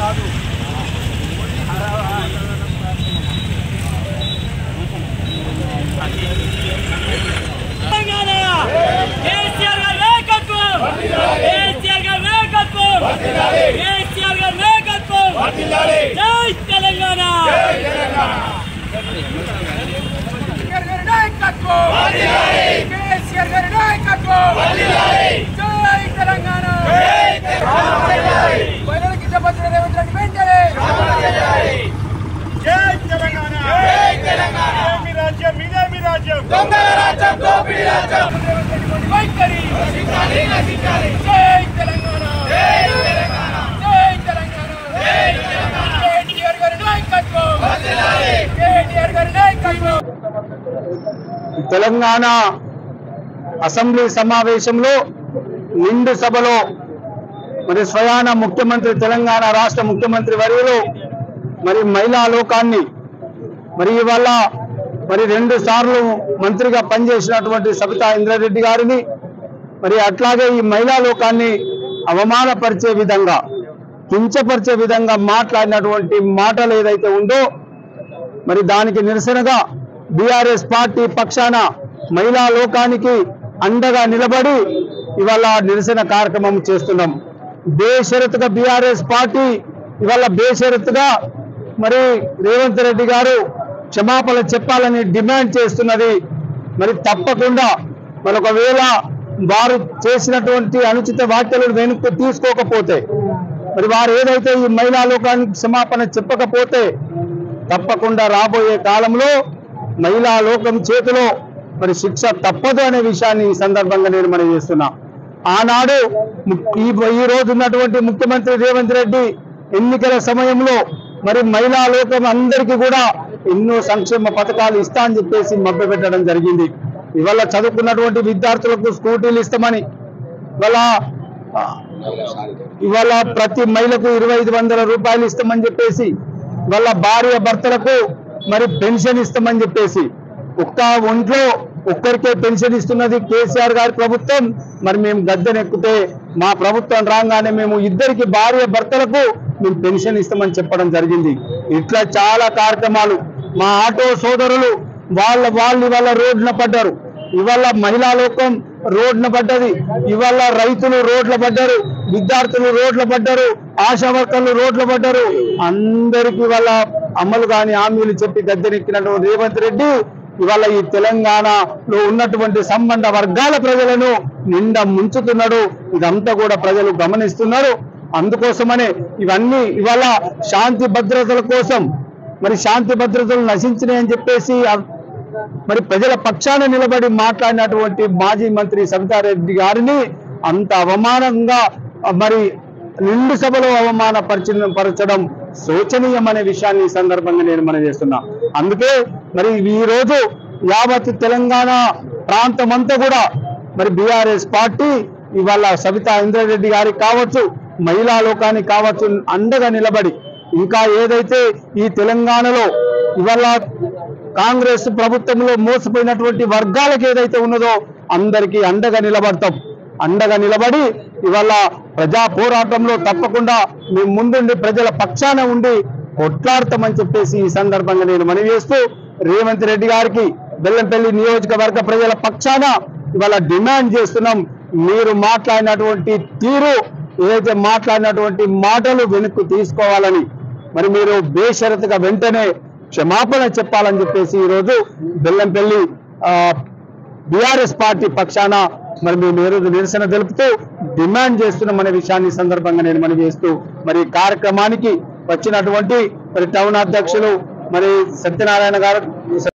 కాదు. కేసీఆర్ గారి నాయకత్వం, కేసీఆర్ గారి నాయకత్వం, కేసీఆర్ గారి నాయకత్వం. జై తెలంగాణ. కేసీఆర్ గారి నాయకత్వం, కేసీఆర్ గారి నాయకత్వం. జై తెలంగాణ. మహిళలకి భద్రత రేవంత్ రెడ్డి వెంటనే. జై తెలంగాణ. జై తెలంగాణ. మీ రాజ్యం మీదే, మీ రాజ్యం దొంగల రాజ్యం, దోపిడీ రాజ్యం. వైఖరి నశించాలి, నశించాలి. జై తెలంగాణ. జై తెలంగాణ. జై తెలంగాణ. జై తెలంగాణ. కేటీఆర్ గారి నాయకత్వం, కేటీఆర్ గారి నాయకత్వం. తెలంగాణ అసెంబ్లీ సమావేశంలో నిండు సభలో మరి స్వయాన ముఖ్యమంత్రి, తెలంగాణ రాష్ట్ర ముఖ్యమంత్రి వర్యులు మరి మహిళా లోకాన్ని మరి ఇవాళ మరి 2 సార్లు మంత్రిగా పనిచేసినటువంటి సబితా ఇంద్రారెడ్డి గారిని మరి అట్లాగే ఈ మహిళా లోకాన్ని అవమానపరిచే విధంగా, కించపరిచే విధంగా మాట్లాడినటువంటి మాటలు ఏదైతే ఉందో మరి దానికి నిరసనగా బీఆర్ఎస్ పార్టీ పక్షాన మహిళా లోకానికి అండగా నిలబడి ఇవాళ నిరసన కార్యక్రమం చేస్తున్నాం. బేషరతుగా బీఆర్ఎస్ పార్టీ ఇవాళ బేషరతుగా మరి రేవంత్ రెడ్డి గారు క్షమాపణ చెప్పాలని డిమాండ్ చేస్తున్నది. మరి తప్పకుండా మరి ఒకవేళ వారు చేసినటువంటి అనుచిత వ్యాఖ్యలను వెనక్కి తీసుకోకపోతే, మరి వారు ఏదైతే ఈ మహిళా లోకానికి క్షమాపణ చెప్పకపోతే తప్పకుండా రాబోయే కాలంలో మహిళా లోకం చేతిలో మరి శిక్ష తప్పదు అనే విషయాన్ని ఈ సందర్భంగా నేను మనం చేస్తున్నా. ఆనాడు ఈ రోజు ఉన్నటువంటి ముఖ్యమంత్రి రేవంత్ రెడ్డి ఎన్నికల సమయంలో మరి మహిళా లోకం అందరికీ కూడా ఎన్నో సంక్షేమ పథకాలు ఇస్తా అని చెప్పేసి మభ్యపెట్టడం జరిగింది. ఇవాళ చదువుకున్నటువంటి విద్యార్థులకు స్కూటీలు ఇస్తామని, ఇవాళ ప్రతి మహిళకు 2500 రూపాయలు ఇస్తామని చెప్పేసి, వాళ్ళ భార్య భర్తలకు మరి పెన్షన్ ఇస్తామని చెప్పేసి, ఒక్క ఒంట్లో ఒక్కరికే పెన్షన్ ఇస్తున్నది కేసీఆర్ గారి ప్రభుత్వం. మరి మేము గద్దెనెక్కితే మా ప్రభుత్వం రాగానే మేము 2 భార్య భర్తలకు మేము పెన్షన్ ఇస్తామని చెప్పడం జరిగింది. ఇట్లా చాలా కార్యక్రమాలు. మా ఆటో సోదరులు వాళ్ళు ఇవాళ రోడ్డున పడ్డారు. ఇవాళ మహిళా లోకం రోడ్డున పడ్డది. ఇవాళ రైతులు రోడ్ల పడ్డారు, విద్యార్థులు రోడ్ల పడ్డారు, ఆశా వర్కర్లు రోడ్ల పడ్డారు. అందరికీ వాళ్ళ అమలు కాని హామీలు చెప్పి గద్దెనెక్కినటువంటి రేవంత్ రెడ్డి ఇవాళ ఈ తెలంగాణలో ఉన్నటువంటి సంబంధ వర్గాల ప్రజలను నిండా ముంచుతున్నాడు. ఇదంతా కూడా ప్రజలు గమనిస్తున్నారు. అందుకోసమనే ఇవన్నీ ఇవాళ శాంతి భద్రతల కోసం మరి శాంతి భద్రతలు నశించినాయని చెప్పేసి మరి ప్రజల పక్షాన నిలబడి మాట్లాడినటువంటి మాజీ మంత్రి సబితారెడ్డి గారిని అంత అవమానంగా మరి నిండు సభలో అవమానపరచడం శోచనీయమనే విషయాన్ని ఈ సందర్భంగా నేను మనం చేస్తున్నా. అందుకే మరి ఈ రోజు యావత్ తెలంగాణ ప్రాంతం అంతా కూడా మరి బీఆర్ఎస్ పార్టీ ఇవాళ సబితా ఇంద్రారెడ్డి గారికి కావచ్చు, మహిళా లోకానికి కావచ్చు అండగా నిలబడి, ఇంకా ఏదైతే ఈ తెలంగాణలో ఇవాళ కాంగ్రెస్ ప్రభుత్వంలో మోసపోయినటువంటి వర్గాలకు ఏదైతే ఉన్నదో అందరికీ అండగా నిలబడతాం. అండగా నిలబడి ఇవాళ ప్రజా పోరాటంలో తప్పకుండా మేము ముందుండి ప్రజల పక్షాన ఉండి కొట్లాడతామని చెప్పేసి ఈ సందర్భంగా నేను మనవి చేస్తూ రేవంత్ రెడ్డి గారికి బెల్లంపల్లి నియోజకవర్గ ప్రజల పక్షాన ఇవాళ డిమాండ్ చేస్తున్నాం. మీరు మాట్లాడినటువంటి తీరు, ఏదైతే మాట్లాడినటువంటి మాటలు వెనక్కు తీసుకోవాలని, మరి మీరు బేషరతుగా వెంటనే క్షమాపణ చెప్పాలని చెప్పేసి ఈరోజు బెల్లంపల్లి బీఆర్ఎస్ పార్టీ పక్షాన మరి మేము ఈరోజు నిరసన తెలుపుతూ డిమాండ్ చేస్తున్నామనే విషయాన్ని సందర్భంగా నేను మనవి చేస్తూ మరి కార్యక్రమానికి వచ్చినటువంటి మరి టౌన్ అధ్యక్షులు మరి సత్యనారాయణ గారు